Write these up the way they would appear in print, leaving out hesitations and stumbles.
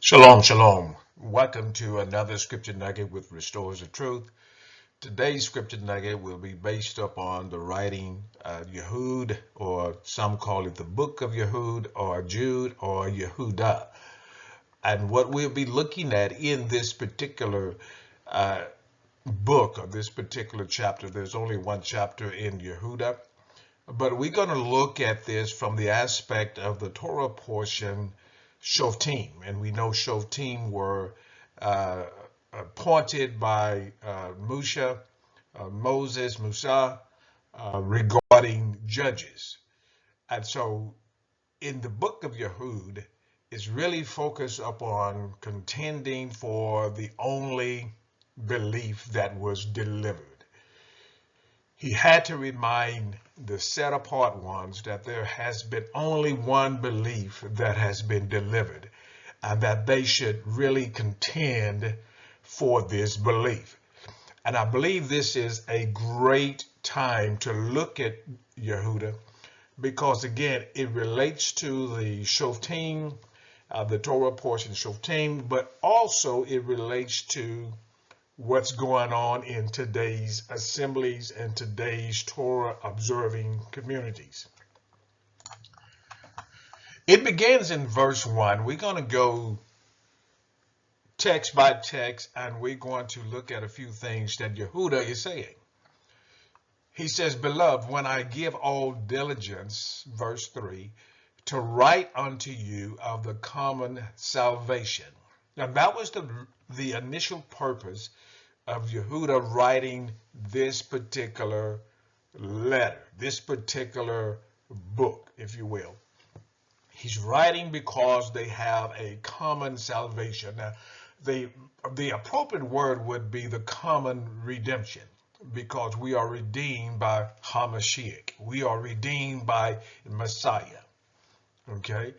Shalom, shalom. Welcome to another Scripture Nugget with Restores of Truth. Today's Scripture Nugget will be based upon the writing Yehud, or some call it the Book of Yehud, or Jude, or Yehuda. And what we'll be looking at in this particular book, or this particular chapter, there's only one chapter in Yehuda, but we're going to look at this from the aspect of the Torah Portion Shoftim, and we know Shoftim were appointed by Musa, regarding judges. And so in the book of Yehud, it's really focused upon contending for the only belief that was delivered. He had to remind the set apart ones that there has been only one belief that has been delivered, and that they should really contend for this belief. And I believe this is a great time to look at Yehuda, because again, it relates to the Shoftim, the Torah Portion Shoftim, but also it relates to what's going on in today's assemblies and today's Torah observing communities. It begins in verse 1. We're going to go text by text, and we're going to look at a few things that Yehuda is saying. He says, "Beloved, when I give all diligence," verse 3, "to write unto you of the common salvation." Now that was the initial purpose of Yehuda writing this particular letter, this particular book, if you will. He's writing because they have a common salvation. Now, the appropriate word would be the common redemption, because we are redeemed by HaMashiach. We are redeemed by Messiah. Okay?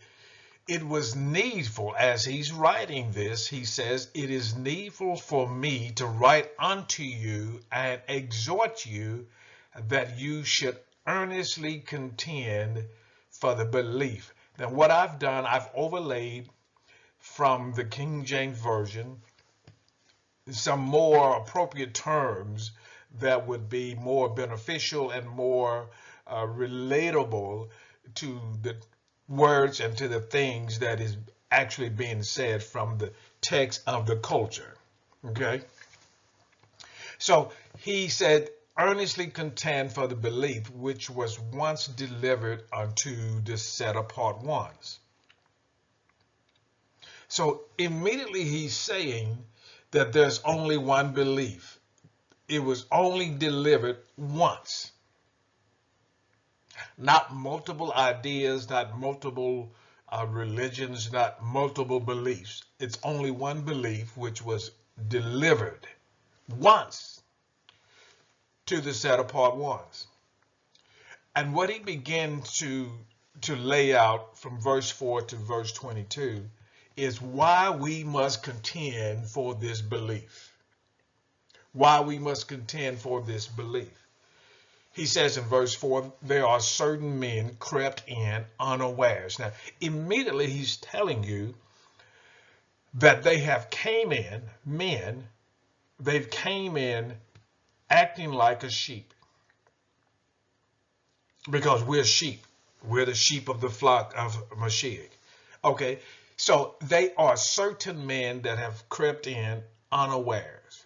It was needful, as he's writing this, he says, "It is needful for me to write unto you and exhort you that you should earnestly contend for the belief." Now what I've done, I've overlaid from the King James Version some more appropriate terms that would be more beneficial and more relatable to the words and to the things that is actually being said from the text of the culture. Okay, so he said, "Earnestly contend for the belief which was once delivered unto the set apart ones." So immediately he's saying that there's only one belief. It was only delivered once. Not multiple ideas, not multiple religions, not multiple beliefs. It's only one belief which was delivered once to the set apart ones. And what he began to lay out from verse 4 to verse 22 is why we must contend for this belief. Why we must contend for this belief. He says in verse 4, "There are certain men crept in unawares." Now, immediately he's telling you that they have came in, they've came in acting like a sheep. Because we're sheep. We're the sheep of the flock of Mashiach. Okay, so they are certain men that have crept in unawares.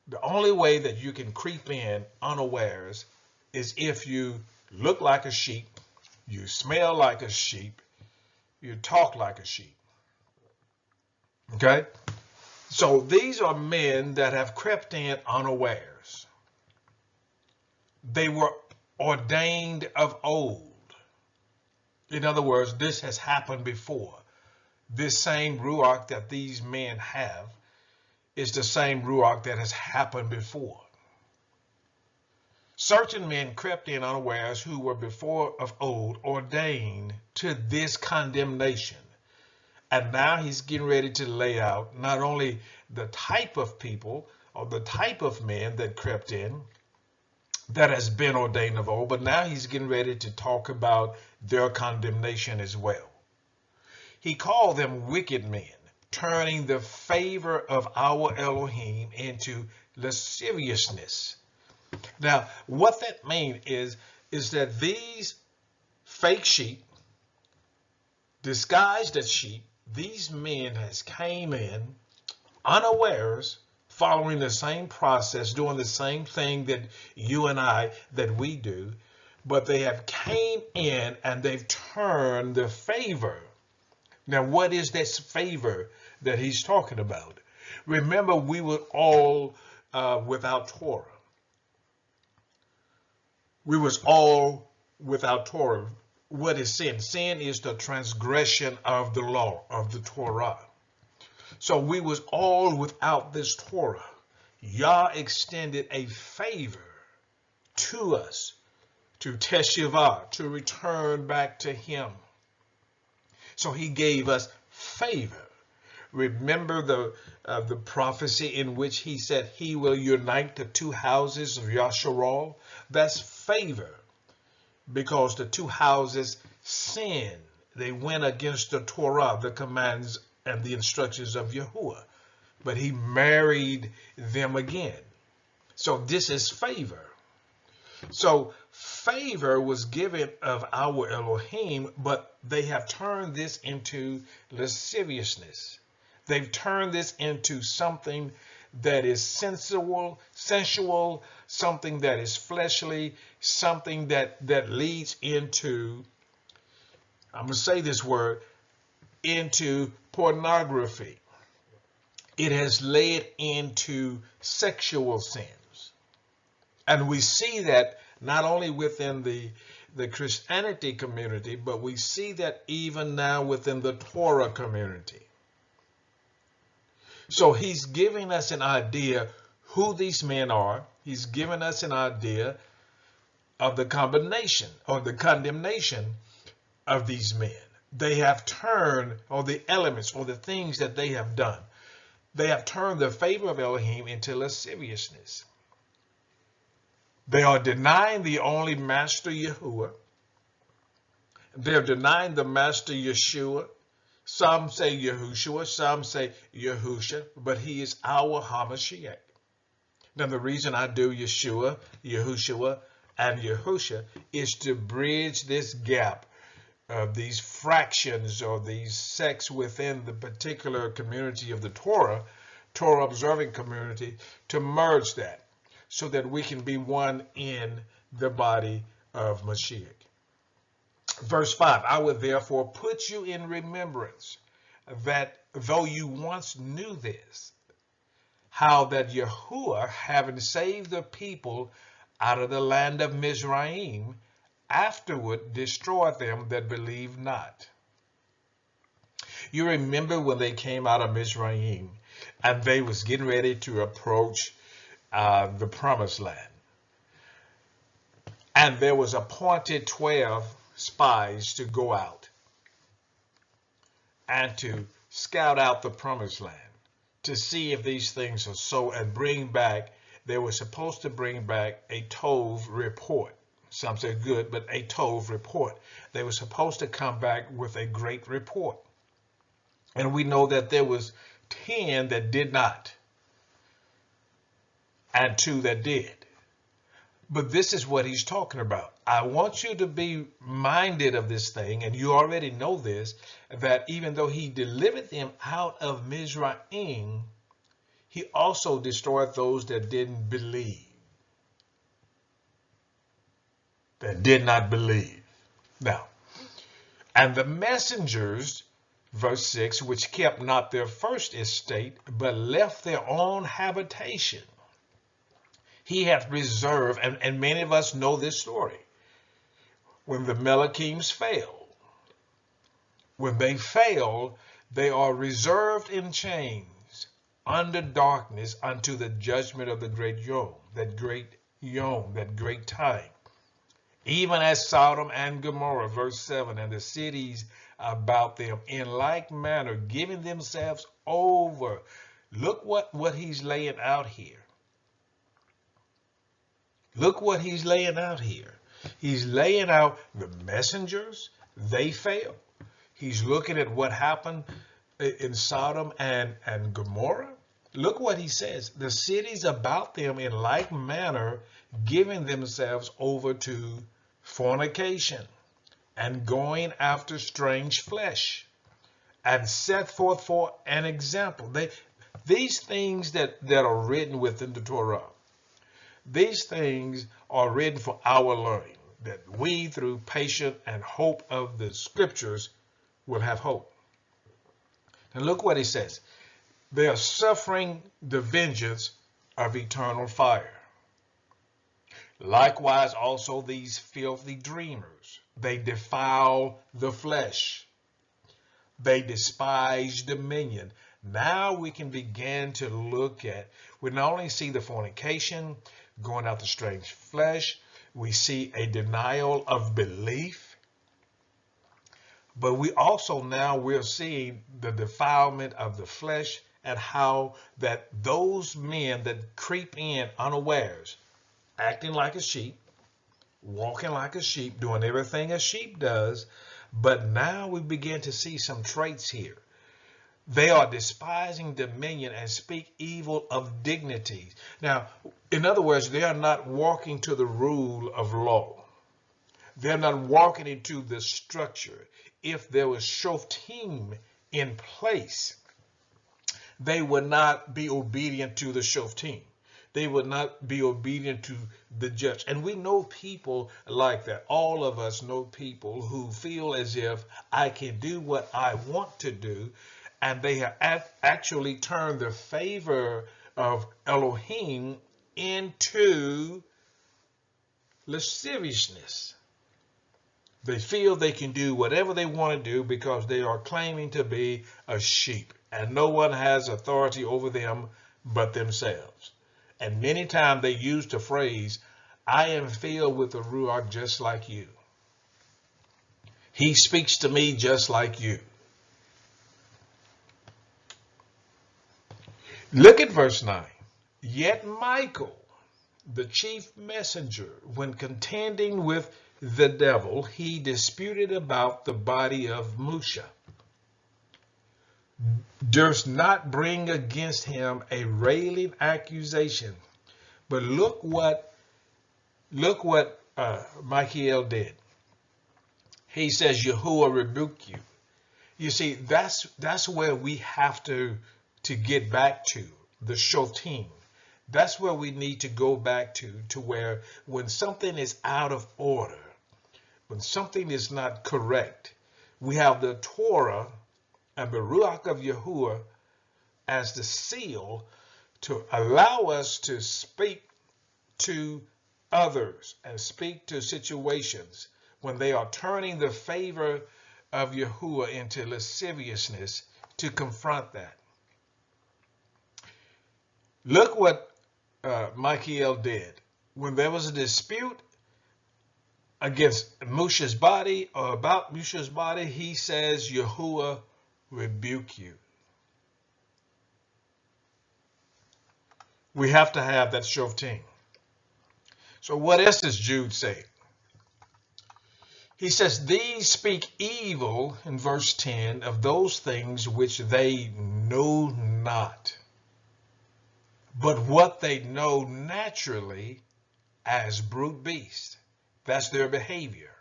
The only way that you can creep in unawares is if you look like a sheep, you smell like a sheep, you talk like a sheep. Okay? So these are men that have crept in unawares. They were ordained of old. In other words, this has happened before. This same Ruach that these men have is the same Ruach that has happened before. Certain men crept in unawares who were before of old ordained to this condemnation. And now he's getting ready to lay out not only the type of people or the type of men that crept in that has been ordained of old, but now he's getting ready to talk about their condemnation as well. He called them wicked men. turning the favor of our Elohim into lasciviousness. Now, what that means is that these fake sheep, disguised as sheep, these men has came in unawares, following the same process, doing the same thing that you and I, that we do, but they have came in and they've turned the favor. Now, what is this favor that he's talking about? Remember, we were all without Torah. We was all without Torah. What is sin? Sin is the transgression of the law, of the Torah. So we was all without this Torah. Yah extended a favor to us, to teshuvah, to return back to him. So he gave us favor. Remember the prophecy in which he said he will unite the two houses of Yasharal? That's favor, because the two houses sinned. They went against the Torah, the commands and the instructions of Yahuwah. But he married them again. So this is favor. So favor was given of our Elohim, but they have turned this into lasciviousness. They've turned this into something that is sensual, something that is fleshly, something that leads into, I'm going to say this word, into pornography. It has led into sexual sins. And we see that not only within the Christianity community, but we see that even now within the Torah community. So he's giving us an idea who these men are. He's giving us an idea of the combination or the condemnation of these men. They have turned, or the elements or the things that they have done, they have turned the favor of Elohim into lasciviousness. They are denying the only master Yahuwah. They're denying the master Yeshua. Some say Yahushua, some say Yahusha, but he is our Hamashiach. Now the reason I do Yeshua, Yahushua, and Yahusha is to bridge this gap of these fractions or these sects within the particular community of the Torah observing community, to merge that so that we can be one in the body of Mashiach. Verse 5, I will therefore put you in remembrance that though you once knew this, how that Yahuwah, having saved the people out of the land of Mizraim, afterward destroyed them that believed not. You remember when they came out of Mizraim and they was getting ready to approach the promised land. And there was appointed 12 spies to go out and to scout out the promised land, to see if these things are so, and bring back, they were supposed to bring back a Tov report. Some said good, but a Tov report. They were supposed to come back with a great report. And we know that there was 10 that did not, and 2 that did. But this is what he's talking about. I want you to be minded of this thing, and you already know this, that even though he delivered them out of Mizraim, he also destroyed those that didn't believe, that did not believe. Now, and the messengers, verse 6, which kept not their first estate, but left their own habitation, he hath reserved, and many of us know this story. When the Melachims fail, when they fail, they are reserved in chains under darkness unto the judgment of the great Yom, that great time. Even as Sodom and Gomorrah, verse 7, and the cities about them, in like manner, giving themselves over. Look what he's laying out here. Look what he's laying out here. He's laying out the messengers, they failed. He's looking at what happened in Sodom and Gomorrah? Look what he says. The cities about them in like manner, giving themselves over to fornication and going after strange flesh, and set forth for an example. These things that are written within the Torah, these things are written for our learning, that we, through patience and hope of the Scriptures, will have hope. And look what he says. They are suffering the vengeance of eternal fire. Likewise also these filthy dreamers. They defile the flesh. They despise dominion. Now we can begin to look at, we not only see the fornication, going after strange flesh, we see a denial of belief, but we also now we're seeing the defilement of the flesh, and how that those men that creep in unawares, acting like a sheep, walking like a sheep, doing everything a sheep does, but now we begin to see some traits here. They are despising dominion and speak evil of dignities. Now, in other words, they are not walking to the rule of law. They're not walking into the structure. If there was Shoftim in place, they would not be obedient to the Shoftim. They would not be obedient to the judge. And we know people like that. All of us know people who feel as if I can do what I want to do, and they have actually turned the favor of Elohim into lasciviousness. They feel they can do whatever they want to do because they are claiming to be a sheep, and no one has authority over them but themselves. And many times they use the phrase, I am filled with the Ruach just like you. He speaks to me just like you. Look at verse 9. Yet Michael, the chief messenger, when contending with the devil, he disputed about the body of Musha, durst not bring against him a railing accusation. But look what Michael did. He says, Yahuwah rebuke you. You see, that's where we have to get back to, the Shoftim. That's where we need to go back to where when something is out of order, when something is not correct, we have the Torah and the Ruach of Yahuwah as the seal to allow us to speak to others and speak to situations when they are turning the favor of Yahuwah into lasciviousness, to confront that. Look what Michael did. When there was a dispute against Musha's body or about Musha's body, he says, Yahuwah rebuke you. We have to have that Shoftim. So what else does Jude say? He says, these speak evil, in verse 10, of those things which they know not, but what they know naturally as brute beasts. That's their behavior.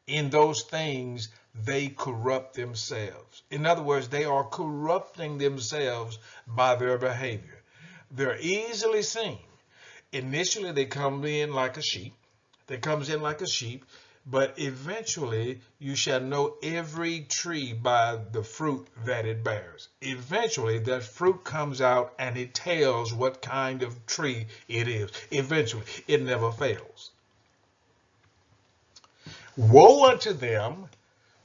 In those things, they corrupt themselves. In other words, they are corrupting themselves by their behavior. They're easily seen. Initially, they come in like a sheep. They comes in like a sheep, but eventually you shall know every tree by the fruit that it bears. Eventually, that fruit comes out and it tells what kind of tree it is. Eventually, it never fails. Woe unto them,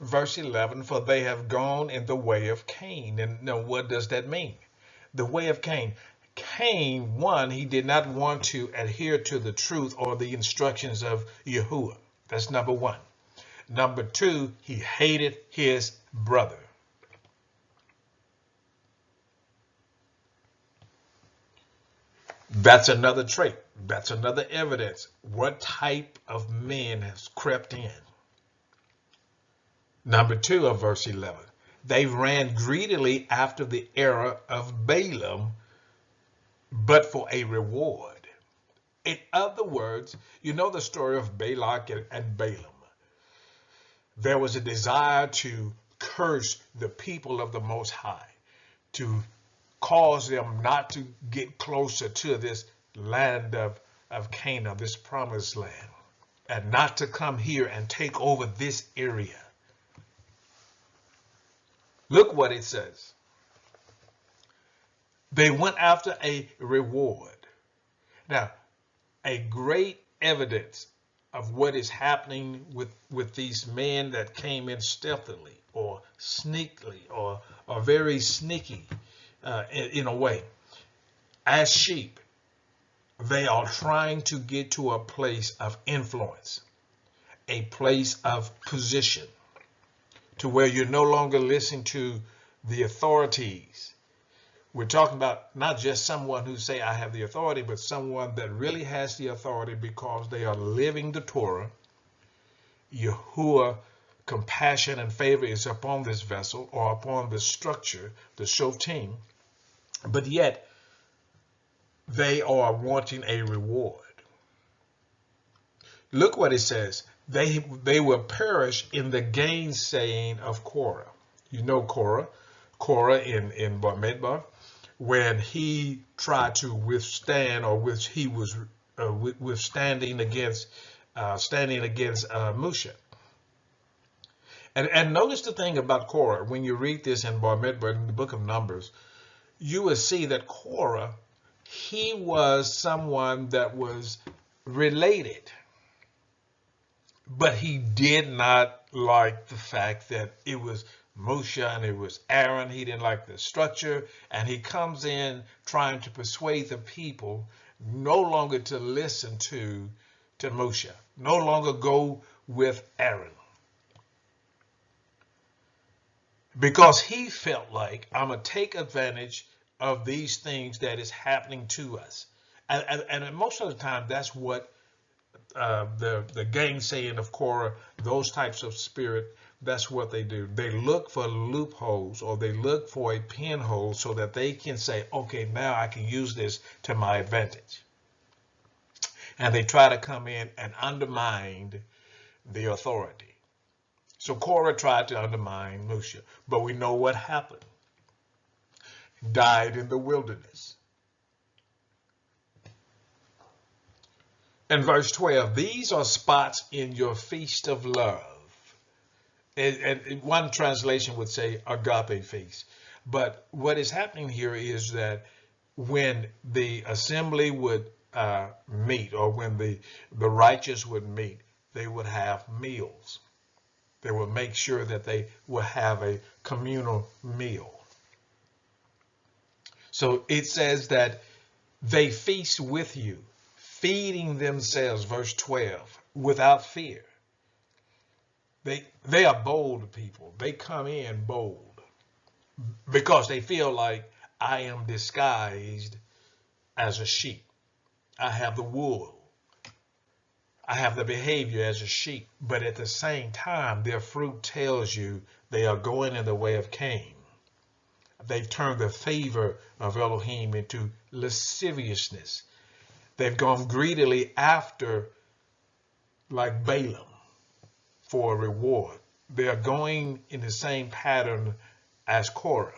verse 11, for they have gone in the way of Cain. And now, what does that mean? The way of Cain. Cain, one, he did not want to adhere to the truth or the instructions of Yahuwah. That's number one. Number two, he hated his brother. That's another trait. That's another evidence. What type of man has crept in? Number two of verse 11. They ran greedily after the error of Balaam, but for a reward. In other words, you know the story of Balak and Balaam. There was a desire to curse the people of the Most High, to cause them not to get closer to this land of Canaan, this promised land, and not to come here and take over this area. Look what it says. They went after a reward. Now, a great evidence of what is happening with these men that came in stealthily or sneakily or very sneaky in a way. As sheep, they are trying to get to a place of influence, a place of position, to where you're no longer listening to the authorities. We're talking about not just someone who say, I have the authority, but someone that really has the authority because they are living the Torah. Yahuwah, compassion and favor is upon this vessel or upon the structure, the Shoftim, but yet they are wanting a reward. Look what it says. They will perish in the gainsaying of Korah. You know Korah in Bamidbar, when he tried to withstand, or which he was withstanding against, Musha. And notice the thing about Korah. When you read this in Bamidbar in the Book of Numbers, you will see that Korah, he was someone that was related, but he did not like the fact that it was Moshe and it was Aaron. He didn't like the structure, and he comes in trying to persuade the people no longer to listen to Moshe, no longer go with Aaron, because he felt like, I'm going to take advantage of these things that is happening to us. And most of the time, that's what the gainsaying of Korah, those types of spirit, that's what they do. They look for loopholes, or they look for a pinhole so that they can say, okay, now I can use this to my advantage. And they try to come in and undermine the authority. So Korah tried to undermine Moshe, but we know what happened. He died in the wilderness. In verse 12, these are spots in your feast of love. And one translation would say agape feast. But what is happening here is that when the assembly would meet, or when the righteous would meet, they would have meals. They would make sure that they would have a communal meal. So it says that they feast with you, feeding themselves, verse 12, without fear. They are bold people. They come in bold because they feel like, I am disguised as a sheep. I have the wool. I have the behavior as a sheep. But at the same time, their fruit tells you they are going in the way of Cain. They've turned the favor of Elohim into lasciviousness. They've gone greedily after, like Balaam, for a reward. They are going in the same pattern as Korah.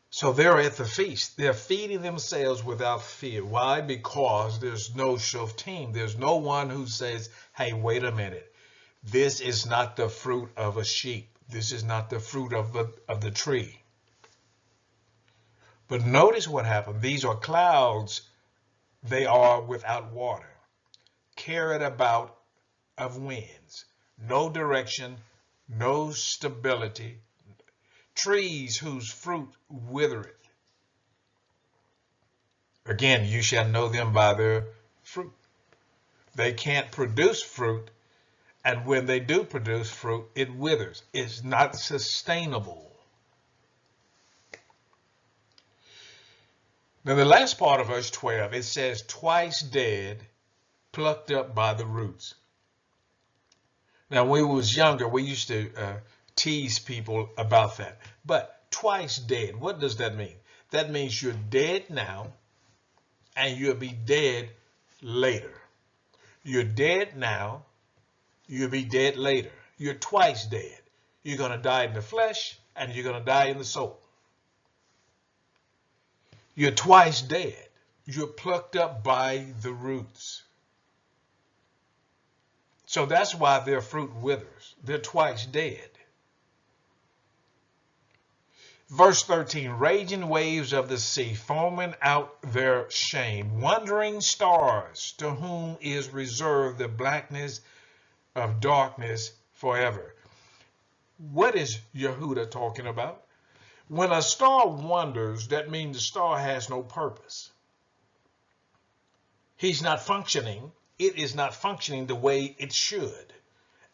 So they're at the feast. They're feeding themselves without fear. Why? Because there's no Shoftim. There's no one who says, hey, wait a minute. This is not the fruit of a sheep. This is not the fruit of the tree. But notice what happened. These are clouds. They are without water, carried about of winds, no direction, no stability, trees whose fruit withereth. Again, you shall know them by their fruit. They can't produce fruit, and when they do produce fruit, it withers. It's not sustainable. Now, the last part of verse 12, it says, twice dead, plucked up by the roots. Now, when we was younger, we used to tease people about that. But twice dead, what does that mean? That means you're dead now and you'll be dead later. You're dead now, you'll be dead later. You're twice dead. You're going to die in the flesh and you're going to die in the soul. You're twice dead. You're plucked up by the roots. So that's why their fruit withers. They're twice dead. Verse 13, raging waves of the sea, foaming out their shame, wandering stars, to whom is reserved the blackness of darkness forever. What is Yehuda talking about? When a star wanders, that means the star has no purpose. He's not functioning. It is not functioning the way it should.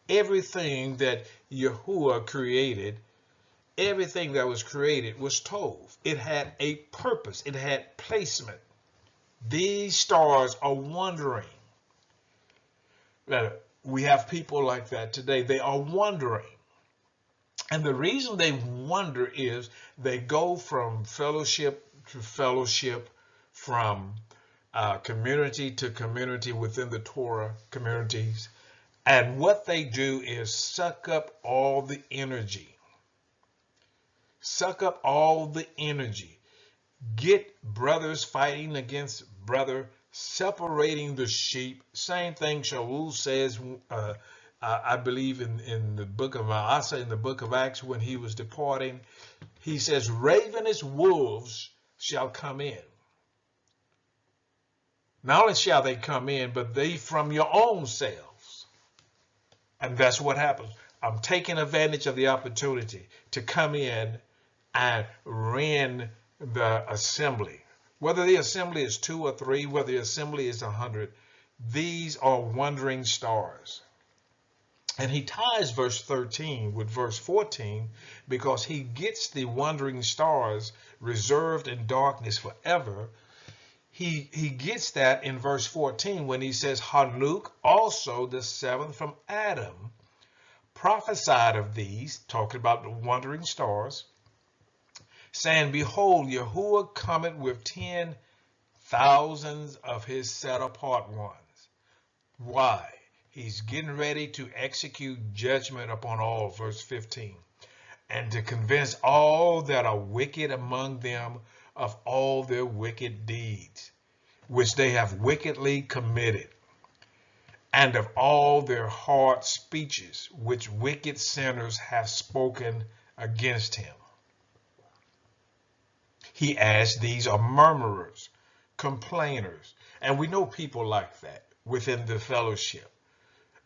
Everything that Yahuwah created, everything that was created was tov. It had a purpose. It had placement. These stars are wandering. We have people like that today. They are wandering. And the reason they wander is they go from fellowship to fellowship, from community to community within the Torah communities. And what they do is suck up all the energy. Suck up all the energy. Get brothers fighting against brother, separating the sheep. Same thing Shaul says, I believe in the book of Asa, in the book of Acts, when he was departing. He says, ravenous wolves shall come in. Not only shall they come in, but they from your own selves. And that's what happens. I'm taking advantage of the opportunity to come in and rend the assembly. Whether the assembly is 2 or 3, whether the assembly is 100, these are wandering stars. And he ties verse 13 with verse 14 because he gets the wandering stars reserved in darkness forever. He gets that in verse 14 when he says, Hanuk, also the seventh from Adam, prophesied of these, talking about the wandering stars, saying, behold, Yahuwah cometh with 10,000s of his set apart ones. Why? He's getting ready to execute judgment upon all, verse 15, and to convince all that are wicked among them of all their wicked deeds, which they have wickedly committed, and of all their hard speeches, which wicked sinners have spoken against him. He adds, these are murmurers, complainers, and we know people like that within the fellowship.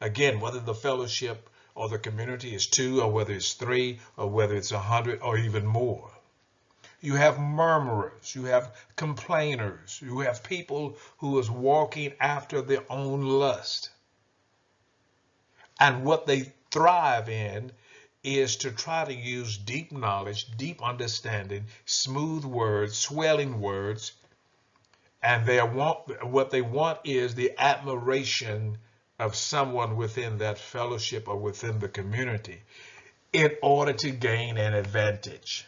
Again, whether the fellowship or the community is 2, or whether it's 3, or whether it's 100, or even more. You have murmurers, you have complainers, you have people who is walking after their own lust. And what they thrive in is to try to use deep knowledge, deep understanding, smooth words, swelling words, and what they want is the admiration of someone within that fellowship or within the community in order to gain an advantage.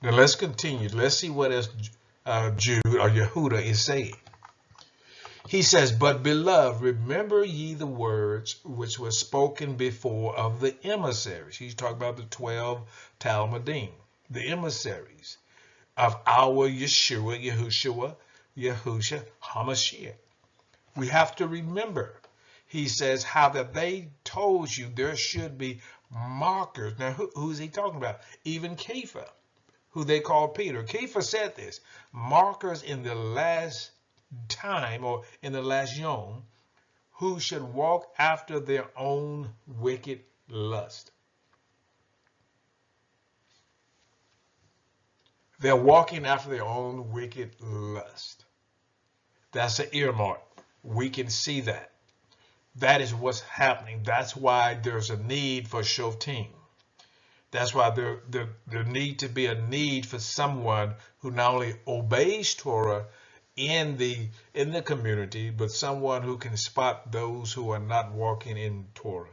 Now let's continue. Let's see what else Jude or Yehuda is saying. He says, but beloved, remember ye the words which were spoken before of the emissaries. He's talking about the 12 Talmudim, the emissaries of our Yahushua, HaMashiach. We have to remember, he says, how that they told you there should be markers. Now, who's he talking about? Even Kepha, who they call Peter. Kepha said this, markers in the last time, or in the last yom, who should walk after their own wicked lust. They're walking after their own wicked lust. That's an earmark. We can see that. That is what's happening. That's why there's a need for Shoftim. That's why there need to be a need for someone who not only obeys Torah in the community, but someone who can spot those who are not walking in Torah.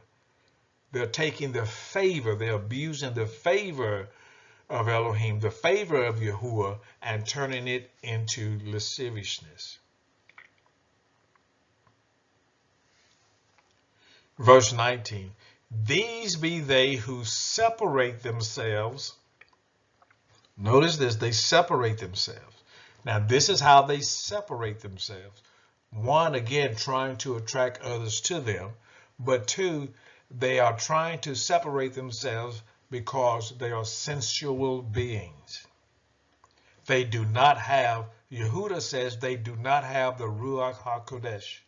They're taking the favor, they're abusing the favor of Elohim, the favor of Yahuwah, and turning it into lasciviousness. Verse 19, these be they who separate themselves. Notice this, they separate themselves. Now this is how they separate themselves. One, again, trying to attract others to them, but two, they are trying to separate themselves because they are sensual beings. They do not have, Yehuda says they do not have the Ruach HaKodesh.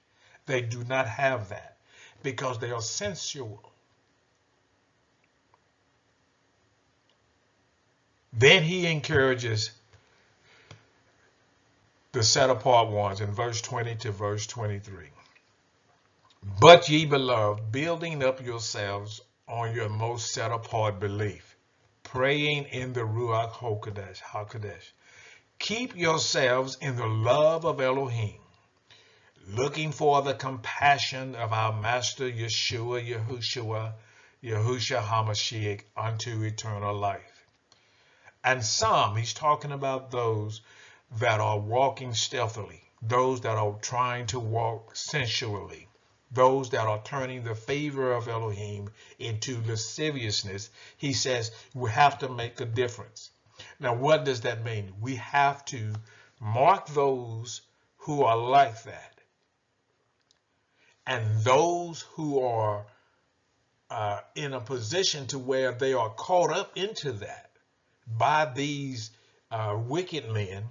They do not have that because they are sensual. Then he encourages the set apart ones in verse 20 to verse 23. But ye beloved, building up yourselves on your most set apart belief, praying in the Ruach HaKodesh. Keep yourselves in the love of Elohim, looking for the compassion of our Master Yahushua HaMashiach unto eternal life. And some, he's talking about those that are walking stealthily, those that are trying to walk sensually, those that are turning the favor of Elohim into lasciviousness. He says we have to make a difference. Now, what does that mean? We have to mark those who are like that, and those who are in a position to where they are caught up into that by these wicked men.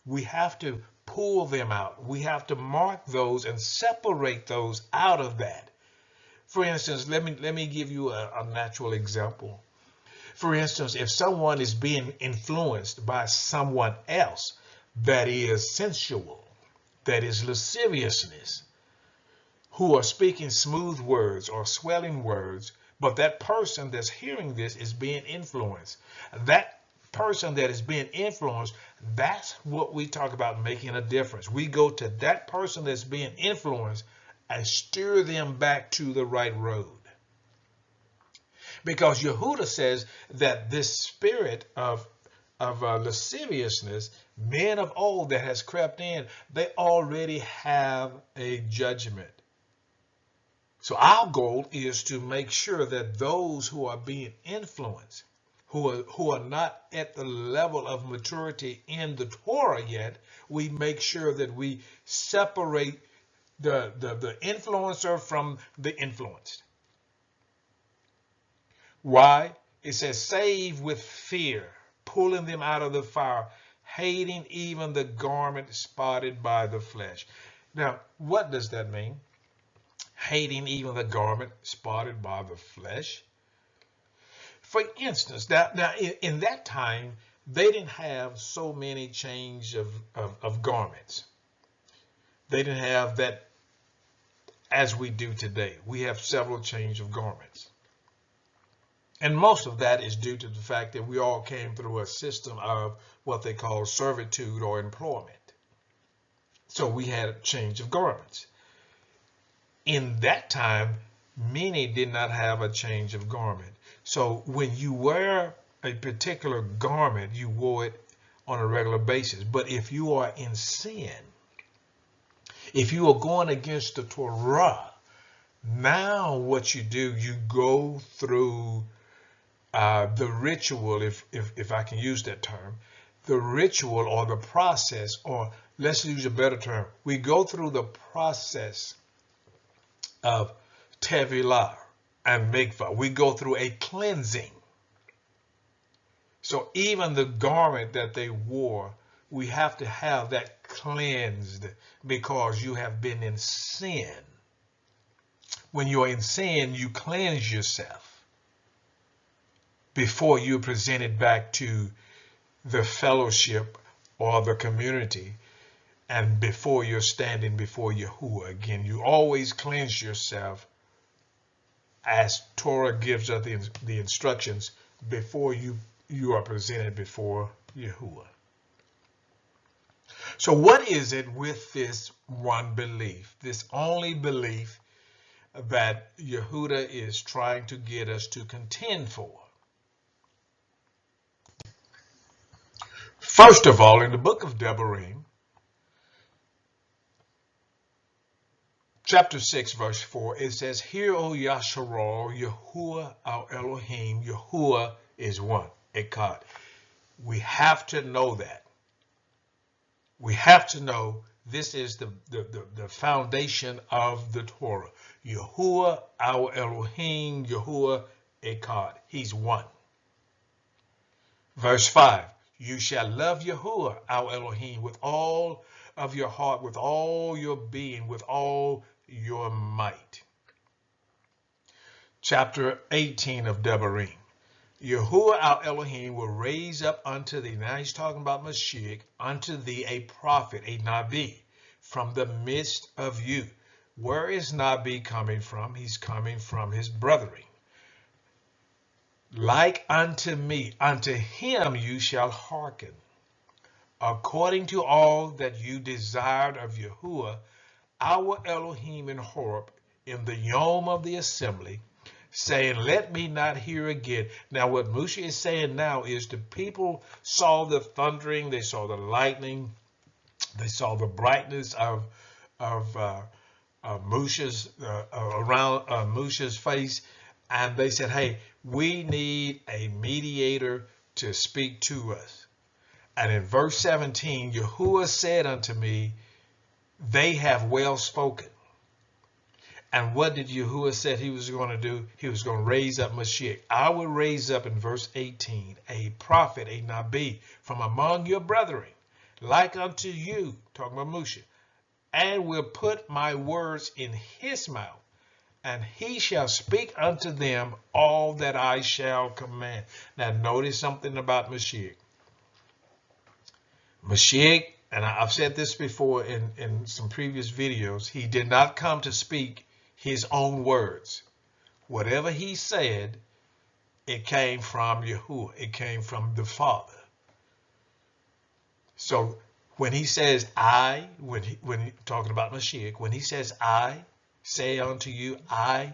We have to pull them out. We have to mark those and separate those out of that. For instance, let me give you a natural example. For instance, if someone is being influenced by someone else that is sensual, that is lasciviousness, who are speaking smooth words or swelling words, but that person that's hearing this is being influenced. That person that is being influenced, that's what we talk about making a difference. We go to that person that's being influenced and steer them back to the right road. Because Yehuda says that this spirit of lasciviousness, men of old that has crept in, they already have a judgment. So our goal is to make sure that those who are being influenced, who are not at the level of maturity in the Torah yet, we make sure that we separate the influencer from the influenced. Why? It says, save with fear, pulling them out of the fire, hating even the garment spotted by the flesh. Now, what does that mean? Hating even the garment spotted by the flesh? For instance, now in that time, they didn't have so many change of garments. They didn't have that as we do today. We have several change of garments. And most of that is due to the fact that we all came through a system of what they call servitude or employment. So we had a change of garments. In that time, many did not have a change of garment. So when you wear a particular garment, you wore it on a regular basis. But if you are in sin, if you are going against the Torah, now what you do, you go through the ritual, if I can use that term, the ritual or the process, or let's use a better term, we go through the process of tevilah and mikvah. We go through a cleansing. So even the garment that they wore, we have to have that cleansed because you have been in sin. When you're in sin, you cleanse yourself before you present it back to the fellowship or the community, and before you're standing before Yahuwah again. You always cleanse yourself as Torah gives us the instructions before you are presented before Yahuwah. So what is it with this one belief, this only belief that Yehuda is trying to get us to contend for. First of all, in the book of Devarim, chapter 6, verse 4, it says, Hear, O Yasharal, Yahuwah our Elohim, Yahuwah is one, Echad. We have to know that. We have to know this is the foundation of the Torah. Yahuwah our Elohim, Yahuwah Echad. He's one. Verse 5, You shall love Yahuwah our Elohim with all of your heart, with all your being, with all your might. Chapter 18 of Devarim. Yahuwah our Elohim will raise up unto thee, now he's talking about Mashiach, unto thee a prophet, a Nabi, from the midst of you. Where is Nabi coming from? He's coming from his brethren. Like unto me, unto him you shall hearken, according to all that you desired of Yahuwah, our Elohim in Horeb, in the Yom of the assembly, saying, Let me not hear again. Now what Moshe is saying now is the people saw the thundering, they saw the lightning, they saw the brightness of Moshe's around Moshe's face, and they said, Hey, we need a mediator to speak to us. And in verse 17, Yahuwah said unto me, They have well spoken. And what did Yahuwah said he was going to do? He was going to raise up Mashiach. I will raise up, in verse 18, a prophet, a Nabi, from among your brethren, like unto you, talking about Moshe, and will put my words in his mouth, and he shall speak unto them all that I shall command. Now notice something about Mashiach. Mashiach, and I've said this before in some previous videos, he did not come to speak his own words. Whatever he said, it came from Yahuwah. It came from the Father. So when he says I, when he talking about Mashiach, when he says I say unto you, I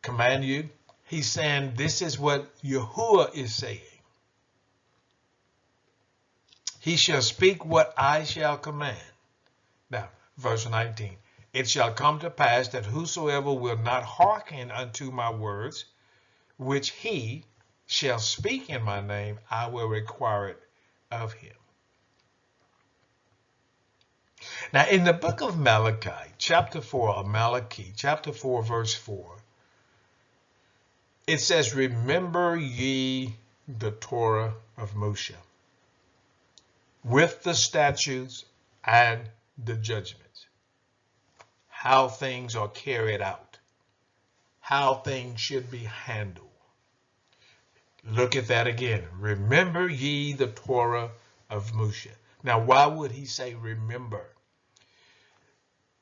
command you, he's saying this is what Yahuwah is saying. He shall speak what I shall command. Now, verse 19. It shall come to pass that whosoever will not hearken unto my words, which he shall speak in my name, I will require it of him. Now, in the book of Malachi, chapter 4 of Malachi, chapter 4, verse 4, it says, Remember ye the Torah of Moshe, with the statutes and the judgments, how things are carried out, how things should be handled. Look at that again. Remember ye the Torah of Moshe. Now, why would he say remember?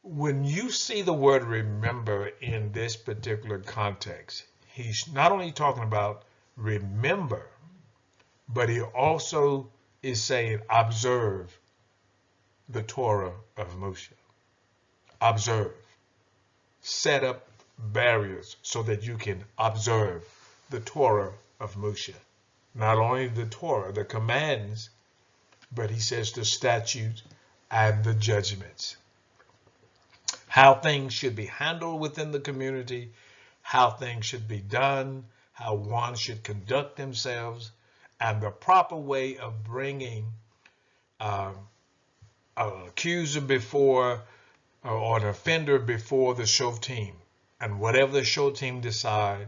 When you see the word remember in this particular context, he's not only talking about remember, but he also is saying observe the Torah of Moshe. Observe. Set up barriers so that you can observe the Torah of Moshe. Not only the Torah, the commands, but he says the statutes and the judgments. How things should be handled within the community, how things should be done, how one should conduct themselves, and the proper way of bringing an accuser before or an offender before the Shoftim. And whatever the Shoftim decide,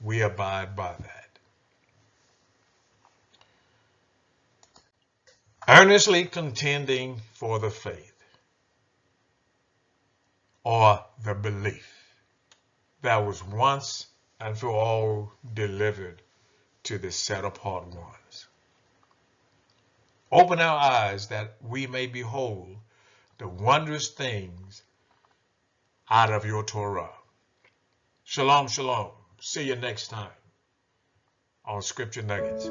we abide by that. Earnestly contending for the faith, or the belief that was once and for all delivered to the set-apart ones. Open our eyes that we may behold the wondrous things out of your Torah. Shalom, shalom. See you next time on Scripture Nuggets.